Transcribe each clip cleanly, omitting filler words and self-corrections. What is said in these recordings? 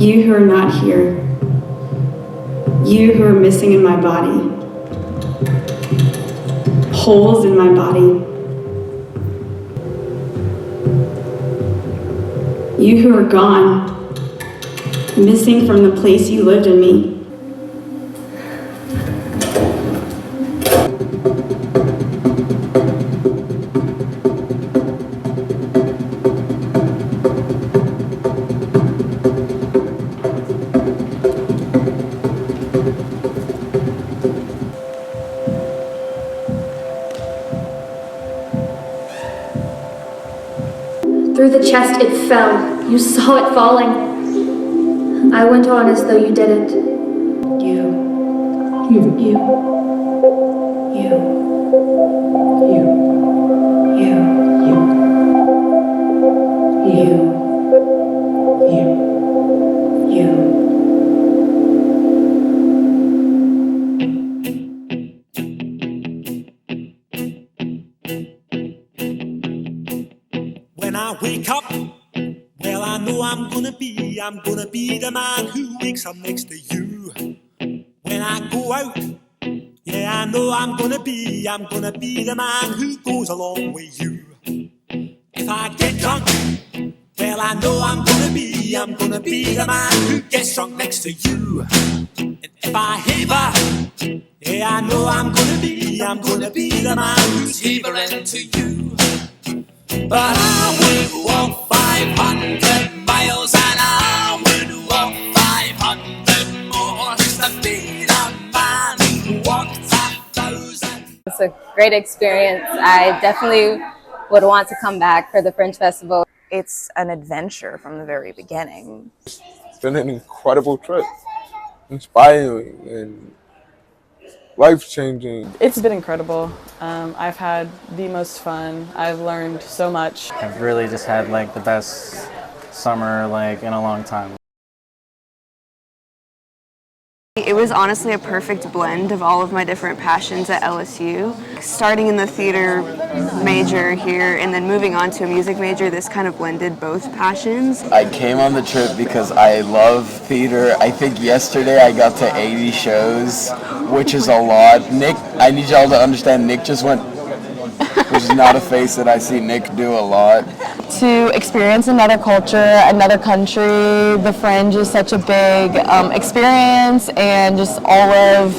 You who are not here. You who are missing in my body. Holes in my body. You who are gone, missing from the place you lived in me. Through the chest it fell. You saw it falling. I went on as though you didn't. You. You. You. You. You. You. You. You. You. When I wake up, well, I know I'm gonna be the man who wakes up next to you. When I go out, yeah, I know I'm gonna be the man who goes along with you. If I get drunk, well, I know I'm gonna be the man who gets drunk next to you. And if I haver, yeah, I know I'm gonna be the man who's havering to you. But I would walk 500 miles and I would walk 500 more just to be the man who walked 1,000. It's a great experience. I definitely would want to come back for the Fringe Festival. It's an adventure from the very beginning. It's been an incredible trip, inspiring and life-changing. It's been incredible. I've had the most fun. I've learned so much. I've really just had like the best summer in a long time. It was honestly a perfect blend of all of my different passions at LSU. Starting in the theater major here and then moving on to a music major, this kind of blended both passions. I came on the trip because I love theater. I think yesterday I got to 80 shows, which is a lot. Nick, I need y'all to understand, Nick just went, which is not a face that I see Nick do a lot. To experience another culture, another country, the Fringe is such a big experience, and just all of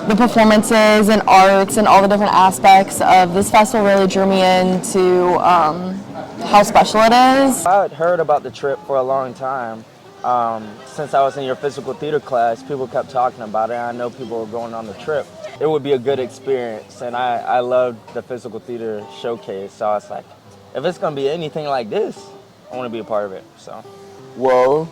the performances and arts and all the different aspects of this festival really drew me into how special it is. I had heard about the trip for a long time. Since I was in your physical theater class, people kept talking about it, and I know people were going on the trip. It would be a good experience, and I loved the physical theater showcase, so I was like, if it's going to be anything like this, I want to be a part of it. So, Well,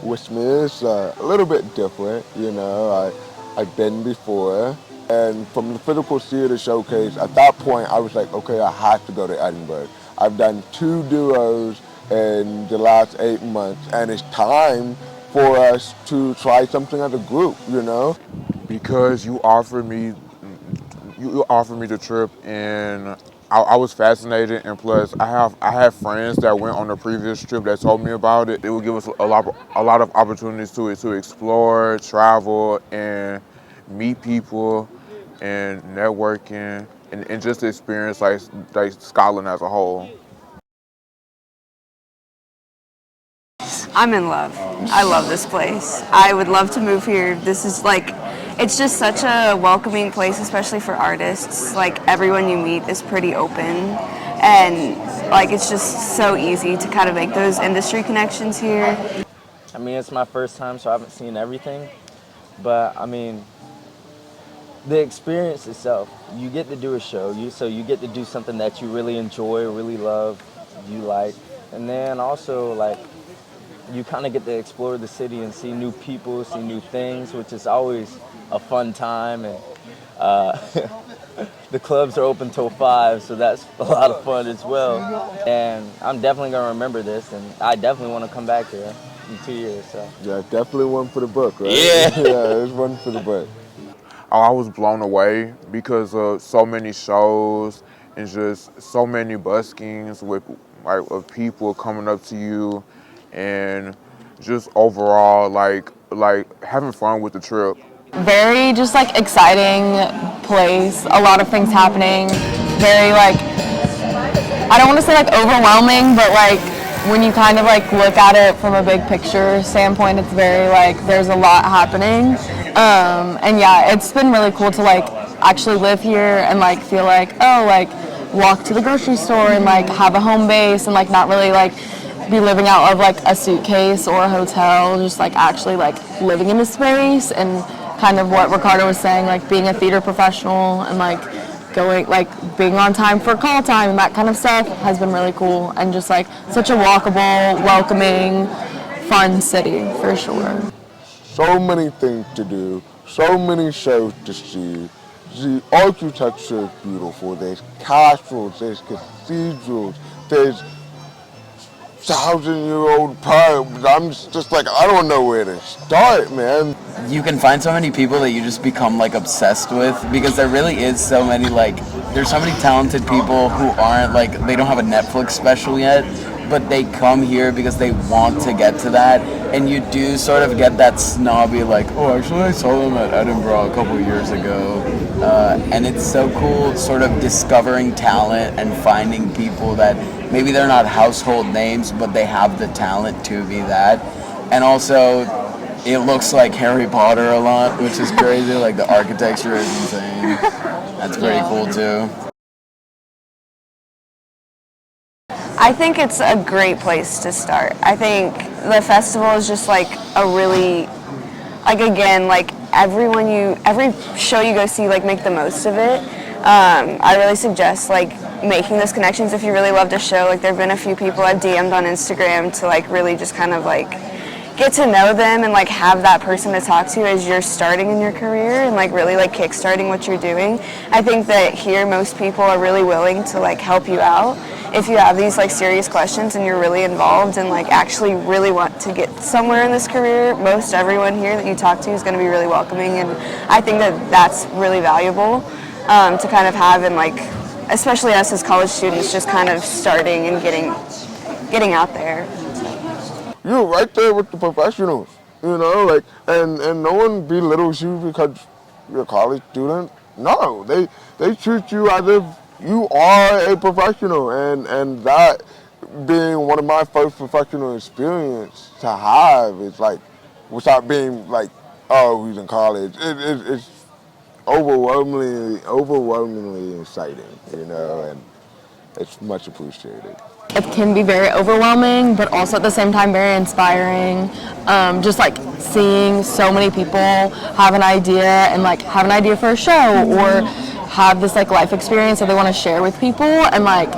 with me is a little bit different, you know. I've been before, and from the physical theater showcase, at that point I was like, okay, I have to go to Edinburgh. I've done 2 duos in the last 8 months, and it's time for us to try something as a group, you know. Because you offered me the trip, and I was fascinated, and plus I have friends that went on the previous trip that told me about it. It would give us a lot of opportunities to explore, travel, and meet people, and networking, and just experience like Scotland as a whole. I'm in love. I love this place. I would love to move here. This is it's just such a welcoming place, especially for artists. Everyone you meet is pretty open, and it's just so easy to kind of make those industry connections here. I mean, it's my first time, so I haven't seen everything, but I mean, the experience itself, you get to do a show, so you get to do something that you really enjoy, really love, you like, and then also you kind of get to explore the city and see new people, see new things, which is always a fun time. And the clubs are open till 5, so that's a lot of fun as well. And I'm definitely gonna remember this, and I definitely want to come back here in 2 years. So Yeah, definitely one for the book, right? Yeah. Yeah, it's one for the book. I was blown away because of so many shows and just so many buskings of people coming up to you and just overall, like having fun with the trip. Very just like exciting place, a lot of things happening, very like, I don't want to say like overwhelming, but like when you kind of like look at it from a big picture standpoint, it's very like there's a lot happening. And yeah, it's been really cool to like actually live here and like feel like, oh, like walk to the grocery store and like have a home base and like not really like be living out of like a suitcase or a hotel, just like actually like living in the space. And kind of what Ricardo was saying, like being a theater professional and like going, like being on time for call time and that kind of stuff has been really cool, and just like such a walkable, welcoming, fun city for sure. So many things to do, so many shows to see. The architecture is beautiful. There's castles, there's cathedrals, there's 1,000-year-old pubs. I'm just like, I don't know where to start, man. You can find so many people that you just become like obsessed with, because there really is so many, like, there's so many talented people who aren't like, they don't have a Netflix special yet, but they come here because they want to get to that. And you do sort of get that snobby like, oh, actually I saw them at Edinburgh a couple of years ago. And it's so cool sort of discovering talent and finding people that maybe they're not household names, but they have the talent to be that. And also, it looks like Harry Potter a lot, which is crazy. Like the architecture is insane. That's pretty cool too. I think it's a great place to start. I think the festival is just like a really, like again, like every show you go see, like make the most of it. I really suggest like making those connections if you really loved a show. Like there've been a few people I've DM'd on Instagram to like really just kind of like get to know them and like have that person to talk to as you're starting in your career and like really like kickstarting what you're doing. I think that here most people are really willing to like help you out if you have these like serious questions and you're really involved and like actually really want to get somewhere in this career. Most everyone here that you talk to is going to be really welcoming, and I think that that's really valuable to kind of have, and like especially us as college students just kind of starting and getting out there. You're right there with the professionals, you know, like, and no one belittles you because you're a college student. No, they treat you as if you are a professional, and that being one of my first professional experience to have is like, without being like, oh, he's in college, it's overwhelmingly exciting, you know, and it's much appreciated. It can be very overwhelming, but also at the same time very inspiring. Just like seeing so many people have an idea and like have an idea for a show or have this like life experience that they want to share with people, and like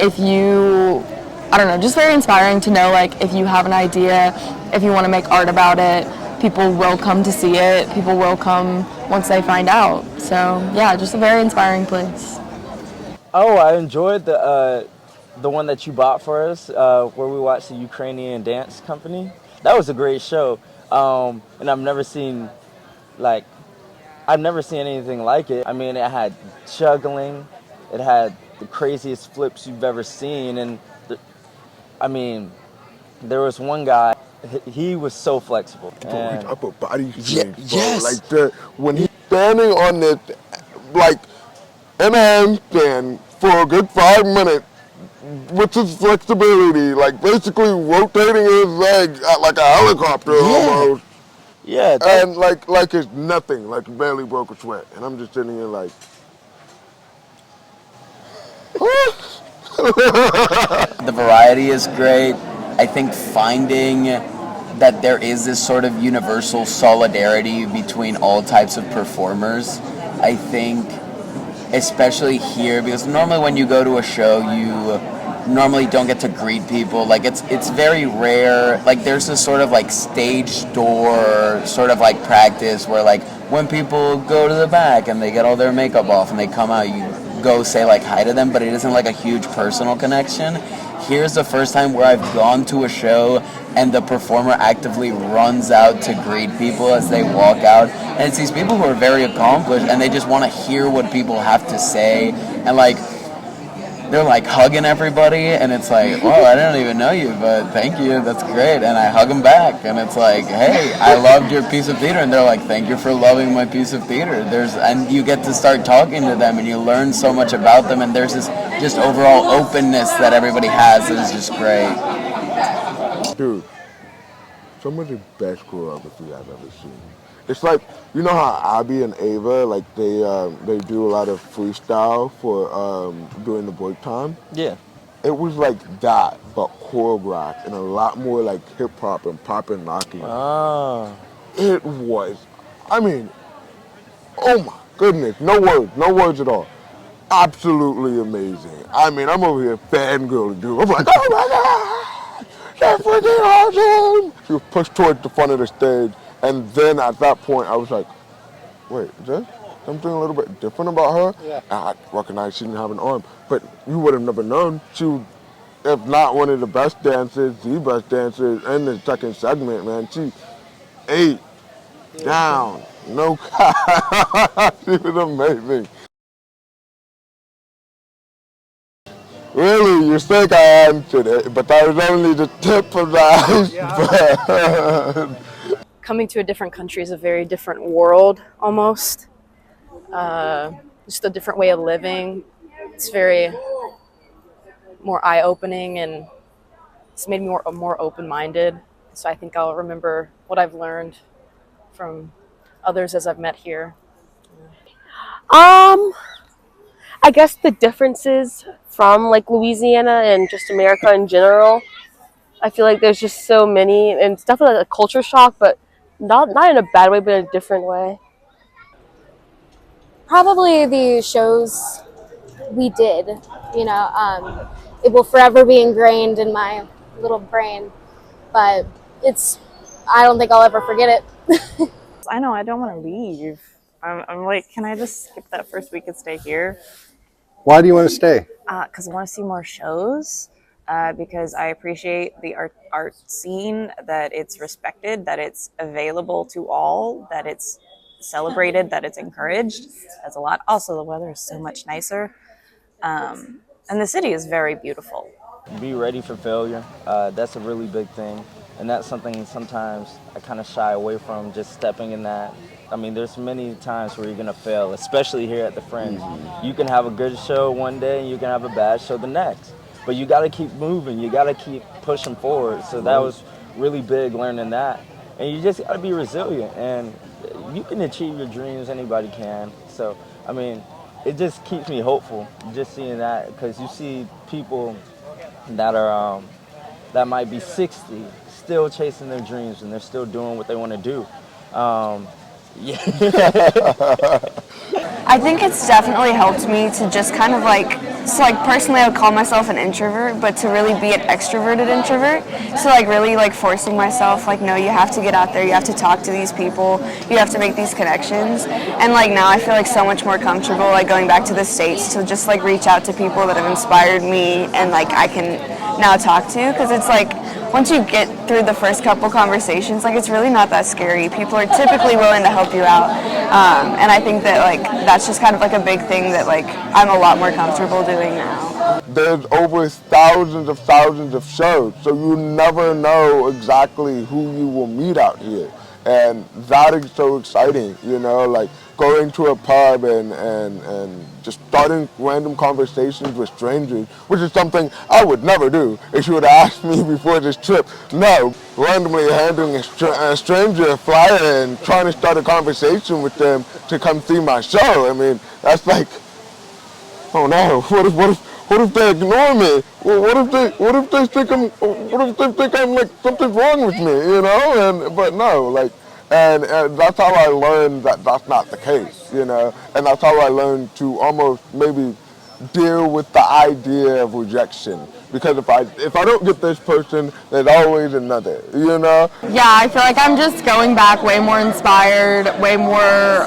if you, I don't know, just very inspiring to know like if you have an idea, if you want to make art about it, people will come to see it, people will come once they find out. So yeah, just a very inspiring place. Oh, I enjoyed the one that you bought for us, where we watched the Ukrainian dance company. That was a great show, and I've never seen anything like it. I mean, it had juggling, it had the craziest flips you've ever seen, and there was one guy, he was so flexible. His upper body strength, yes. Like when he's standing on the, like in a handstand for a good 5 minutes, with his flexibility, like basically rotating his legs like a helicopter almost. Yeah. And like it's nothing, like barely broke a sweat. And I'm just sitting here like, The variety is great. I think finding that there is this sort of universal solidarity between all types of performers, I think, especially here, because normally when you go to a show, you normally don't get to greet people. Like it's very rare. Like there's this sort of like stage door sort of like practice where like when people go to the back and they get all their makeup off and they come out, you go say like hi to them, but it isn't like a huge personal connection. Here's the first time where I've gone to a show and the performer actively runs out to greet people as they walk out, and it's these people who are very accomplished and they just want to hear what people have to say, and like they're like hugging everybody, and it's like, whoa, I didn't even know you, but thank you, that's great. And I hug them back, and it's like, hey, I loved your piece of theater, and they're like, thank you for loving my piece of theater. And you get to start talking to them, and you learn so much about them, and there's this just overall openness that everybody has that is just great. Dude, some of the best choreography I've ever seen. It's like, you know how Abby and Ava, like they do a lot of freestyle for during the break time? Yeah. It was like that, but choreographed and a lot more like hip hop and pop and locking. Oh. It was, I mean, oh my goodness, no words at all. Absolutely amazing. I mean, I'm over here fangirling, dude. I'm like, oh my God, that's freaking awesome. She was pushed towards the front of the stage, and then at that point, I was like, wait, is there something a little bit different about her? Yeah. I recognized she didn't have an arm, but you would have never known. She was, if not one of the best dancers, the best dancer in the second segment, man. She ate down, no cap. She was amazing. Really, you think I answered it, but that was only the tip of the iceberg. Coming to a different country is a very different world, almost. Just a different way of living. It's very more eye-opening, and it's made me more open-minded. So I think I'll remember what I've learned from others as I've met here. I guess the differences from like Louisiana and just America in general. I feel like there's just so many, and it's definitely a culture shock, but not in a bad way, but in a different way. Probably the shows we did, you know, it will forever be ingrained in my little brain, but I don't think I'll ever forget it. I know, I don't want to leave. I'm like, can I just skip that first week and stay here? Why do you want to stay? Because I want to see more shows, because I appreciate the art scene, that it's respected, that it's available to all, that it's celebrated, that it's encouraged. That's a lot. Also, the weather is so much nicer. And the city is very beautiful. Be ready for failure. That's a really big thing. And that's something sometimes I kind of shy away from, just stepping in that. I mean, there's many times where you're going to fail, especially here at the Fringe. You can have a good show one day and you can have a bad show the next. But you got to keep moving. You got to keep pushing forward. So that was really big, learning that. And you just got to be resilient. And you can achieve your dreams. Anybody can. So, I mean, it just keeps me hopeful, just seeing that. Because you see people that are, that might be 60, still chasing their dreams, and they're still doing what they want to do. Yeah. I think it's definitely helped me to just kind of like, so like personally I would call myself an introvert, but to really be an extroverted introvert. So like really like forcing myself, like no, you have to get out there, you have to talk to these people, you have to make these connections. And like now I feel like so much more comfortable like going back to the States to just like reach out to people that have inspired me and like I can now talk to, because it's like once you get through the first couple conversations, like it's really not that scary. People are typically willing to help you out, and I think that like that's just kind of like a big thing that like I'm a lot more comfortable doing now. There's over thousands of shows, so you never know exactly who you will meet out here, and that is so exciting. You know, like going to a pub and just starting random conversations with strangers, which is something I would never do if you would have asked me before this trip. No, randomly handing a stranger a flyer and trying to start a conversation with them to come see my show. I mean, that's like, oh no, what if they ignore me? What if they think I'm like something's wrong with me, you know? But no, like. And that's how I learned that that's not the case, you know? And that's how I learned to almost maybe deal with the idea of rejection. Because if I don't get this person, there's always another, you know? Yeah, I feel like I'm just going back way more inspired, way more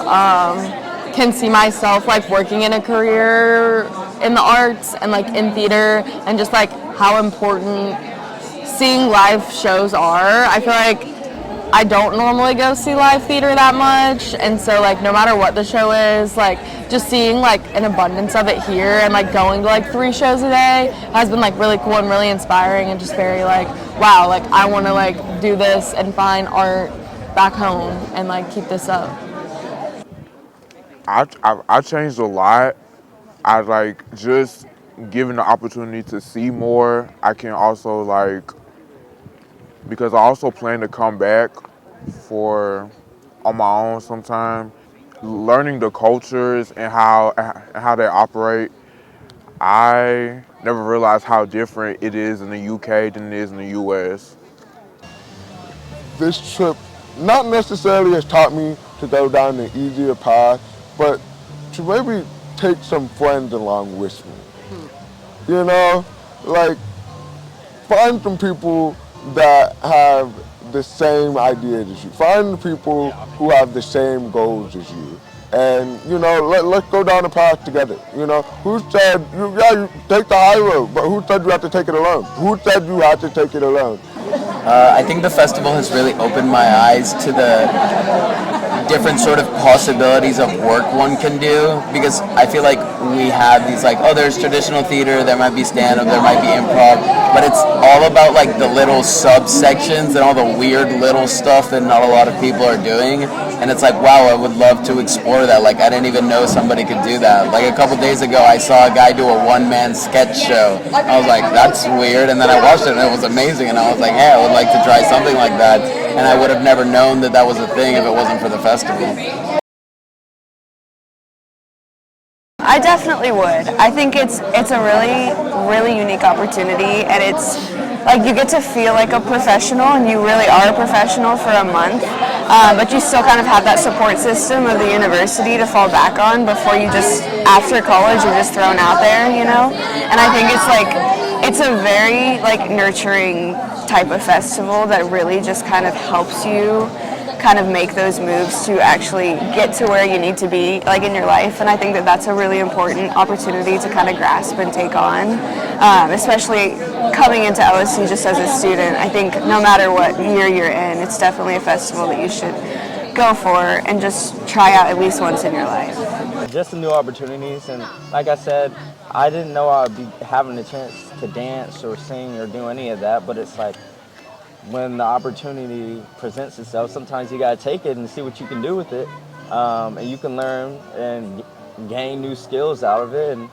can see myself like working in a career in the arts and like in theater, and just like how important seeing live shows are. I feel like I don't normally go see live theater that much, and so like no matter what the show is, like just seeing like an abundance of it here and like going to like 3 shows a day has been like really cool and really inspiring and just very like, wow, like I want to like do this and find art back home and like keep this up. I changed a lot. I like just given the opportunity to see more. I can also like, because I also plan to come back for on my own sometime. Learning the cultures and how they operate. I never realized how different it is in the UK than it is in the US. This trip not necessarily has taught me to go down the easier path, but to maybe take some friends along with me. You know, like find some people that have the same ideas as you. Find people who have the same goals as you. And, you know, let's go down the path together. You know, who said, you take the high road, but who said you have to take it alone? Who said you had to take it alone? I think the festival has really opened my eyes to the different sort of possibilities of work one can do, because I feel like we have these like, oh, there's traditional theater, there might be stand-up, there might be improv, but it's all about like the little subsections and all the weird little stuff that not a lot of people are doing, and it's like, wow, I would love to explore that. Like I didn't even know somebody could do that. Like a couple days ago I saw a guy do a one-man sketch show. I was like, that's weird, and then I watched it and it was amazing, and I was like, hey, I would like to try something like that, and I would have never known that that was a thing if it wasn't for the festival. I definitely would. I think it's a really unique opportunity, and it's like you get to feel like a professional, and you really are a professional for a month, but you still kind of have that support system of the university to fall back on before you just, after college, you're just thrown out there, you know? And I think it's a very like nurturing type of festival that really just kind of helps you kind of make those moves to actually get to where you need to be like in your life. And I think that that's a really important opportunity to kind of grasp and take on, especially coming into LSU just as a student. I think no matter what year you're in, it's definitely a festival that you should go for and just try out at least once in your life. Just some new opportunities, and like I said, I didn't know I'd be having a chance to dance or sing or do any of that, but it's like when the opportunity presents itself, sometimes you gotta take it and see what you can do with it, and you can learn and gain new skills out of it, and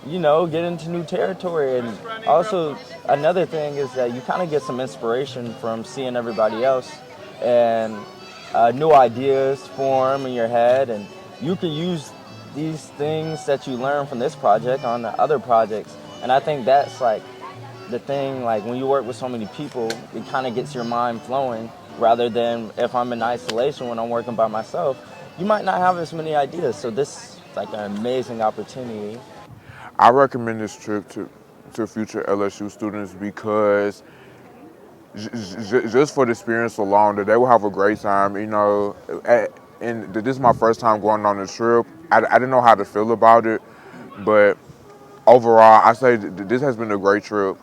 you know, get into new territory. And also another thing is that you kind of get some inspiration from seeing everybody else, and new ideas form in your head, and you can use these things that you learn from this project on the other projects. And I think that's like the thing, like when you work with so many people, it kind of gets your mind flowing, rather than if I'm in isolation when I'm working by myself, you might not have as many ideas. So this is like an amazing opportunity. I recommend this trip to future LSU students because just for the experience alone, that they will have a great time, you know. And this is my first time going on this trip. I didn't know how to feel about it, but overall, I say this has been a great trip.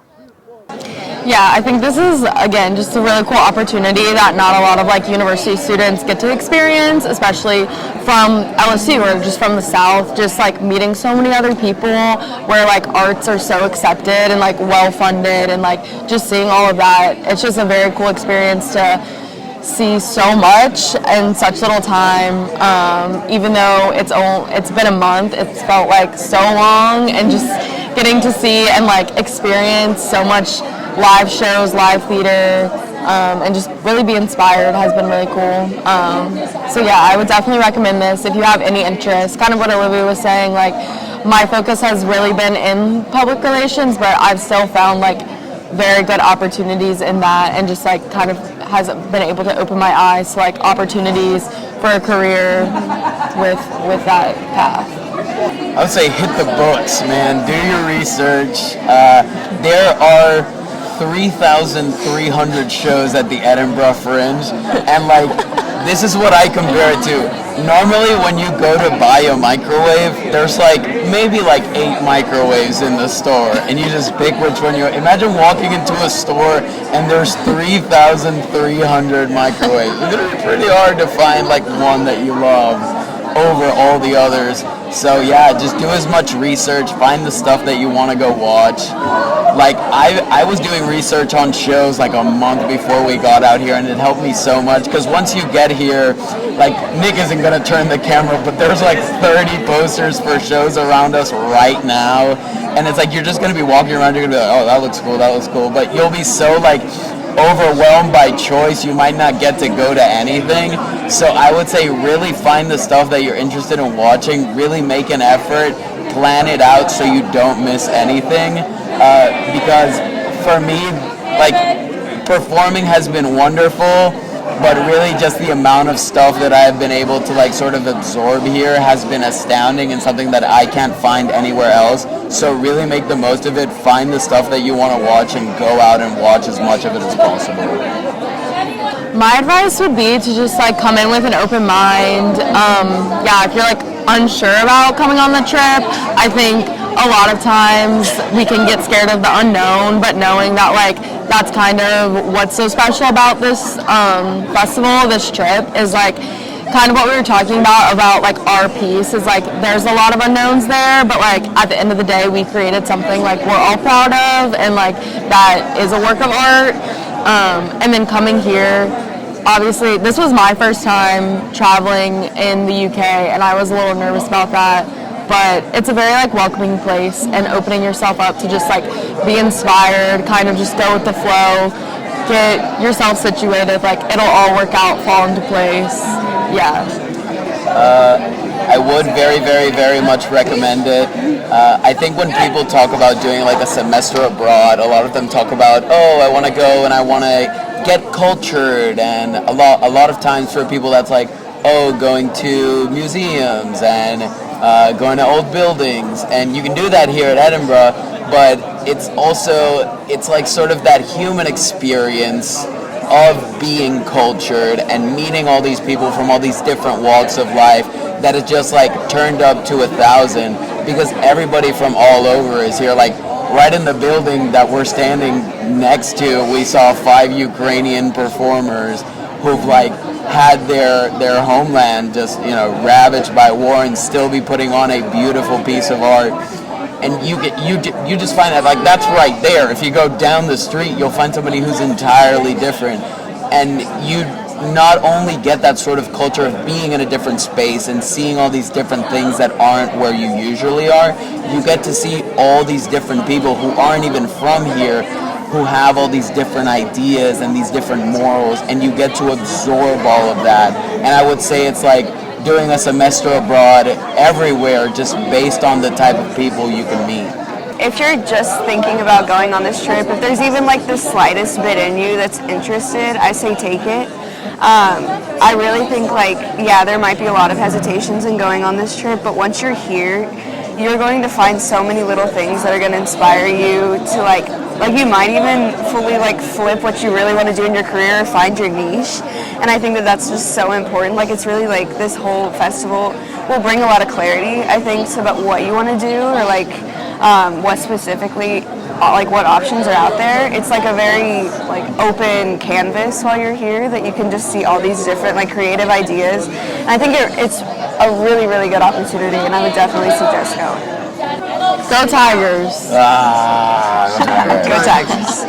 Yeah, I think this is, again, just a really cool opportunity that not a lot of like university students get to experience, especially from LSU or just from the South, just like meeting so many other people where like arts are so accepted and like well funded, and like just seeing all of that. It's just a very cool experience to see so much in such little time. Even though it's been a month, it's felt like so long, and just getting to see and like experience so much live shows, live theater, and just really be inspired has been really cool. So yeah, I would definitely recommend this if you have any interest. Kind of what Olivia was saying, like my focus has really been in public relations, but I've still found like very good opportunities in that, and just like kind of has been able to open my eyes to like opportunities for a career with that path. I would say hit the books, man. Do your research. There are 3,300 shows at the Edinburgh Fringe, and like this is what I compare it to. normally when you go to buy a microwave, there's like maybe like 8 microwaves in the store, and you just pick which one you. Imagine walking into a store and there's 3,300 microwaves. It's gonna be pretty hard to find like one that you love over all the others. So yeah, just do as much research, find the stuff that you want to go watch. Like I was doing research on shows like a month before we got out here, and it helped me so much because once you get here, like Nick isn't gonna turn the camera, but there's like 30 posters for shows around us right now, and it's like you're just gonna be walking around, you're gonna be like, oh, that looks cool, but you'll be so like overwhelmed by choice, you might not get to go to anything. So I would say really find the stuff that you're interested in watching, really make an effort, plan it out so you don't miss anything. Because for me, like, performing has been wonderful, but really just the amount of stuff that I have been able to like sort of absorb here has been astounding and something that I can't find anywhere else. So really make the most of it, find the stuff that you want to watch, and go out and watch as much of it as possible. My advice would be to just like come in with an open mind. Yeah, if you're like unsure about coming on the trip, I think a lot of times we can get scared of the unknown, but knowing that like that's kind of what's so special about this festival, this trip, is like kind of what we were talking about like our piece is like there's a lot of unknowns there, but like at the end of the day we created something like we're all proud of, and like that is a work of art. And then coming here, obviously this was my first time traveling in the UK, and I was a little nervous about that, but it's a very like welcoming place, and opening yourself up to just like be inspired, kind of just go with the flow, get yourself situated, like it'll all work out, fall into place. Yeah. I would very, very, very much recommend it. I think when people talk about doing like a semester abroad, a lot of them talk about, oh, I want to go and I want to get cultured, and a lot of times for people that's like, oh, going to museums and going to old buildings, and you can do that here at Edinburgh, but it's like sort of that human experience of being cultured and meeting all these people from all these different walks of life that is just like turned up to 1,000, because everybody from all over is here. Like right in the building that we're standing next to, we saw 5 Ukrainian performers who've like had their homeland just, you know, ravaged by war, and still be putting on a beautiful piece of art. And you just find that like that's right there. If you go down the street, you'll find somebody who's entirely different, and you not only get that sort of culture of being in a different space and seeing all these different things that aren't where you usually are, you get to see all these different people who aren't even from here, who have all these different ideas and these different morals, and you get to absorb all of that. And I would say it's like doing a semester abroad everywhere, just based on the type of people you can meet. If you're just thinking about going on this trip, if there's even like the slightest bit in you that's interested, I say take it. I really think like, yeah, there might be a lot of hesitations in going on this trip, but once you're here, you're going to find so many little things that are going to inspire you to like you might even fully like flip what you really want to do in your career, or find your niche. And I think that that's just so important. Like it's really like this whole festival will bring a lot of clarity, I think, about what you want to do, or like what specifically, like what options are out there. It's like a very like open canvas while you're here, that you can just see all these different like creative ideas. And I think it's a really, really good opportunity, and I would definitely suggest going. Go Tigers! Go Tigers!